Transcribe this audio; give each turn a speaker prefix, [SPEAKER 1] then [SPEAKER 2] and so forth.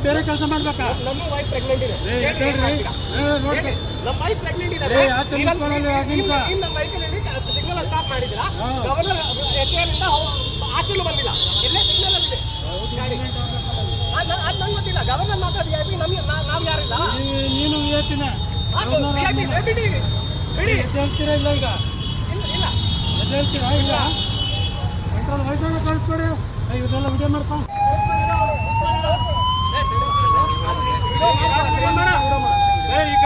[SPEAKER 1] ಬೇರೆ ಕೆಲಸ ಮಾಡ್ಬೇಕಾ?
[SPEAKER 2] ನಮ್ಮ ವೈಫ್ ಪ್ರೆಗ್ನೆಂಟ್ ಇದೆ. ನಮ್ಮ ವೈಫ್ ಪ್ರೆಗ್ನೆಂಟ್ ಇದೆ. ನಮ್ಮ ವೈಕಲ್ಲಿ ಸಿಗ್ನಲ್ ಸ್ಟಾಪ್ ಮಾಡಿದ್ದೀರಾ? ಗವರ್ನರ್ ಎಚ್ಎಎಲ್ನಿಂದ ಆಚೆನೂ ಬಂದಿಲ್ಲ. ಎಲ್ಲೇ ಸಿಗ್ನಲ್ ಇದೆ ಗಾಡಿ. ಅದು ನಂಗೆ ಗೊತ್ತಿಲ್ಲ. ಗವರ್ನರ್ ಮಾತ್ರ VIP, ನಾವು ಯಾರಿಲ್ಲ.
[SPEAKER 1] ನೀನು ಹೇಳ್ತೀನ
[SPEAKER 2] ಬಿಡಿ ಬಿಡಿ.
[SPEAKER 1] ಹೇಳ್ತೀರಾ ಇಲ್ಲ ಈಗ?
[SPEAKER 2] ಇಲ್ಲ
[SPEAKER 1] ಹೇಳ್ತೀರಾ ಇಲ್ಲ? ಕಂಟ್ರೋಲ್ ವೈದ್ಯ ಕಳಿಸ್ಕೊಡಿ. ಇದೆಲ್ಲ ವಿಡಿಯೋ ಮಾಡ್ಕೊ.
[SPEAKER 2] ಈಗ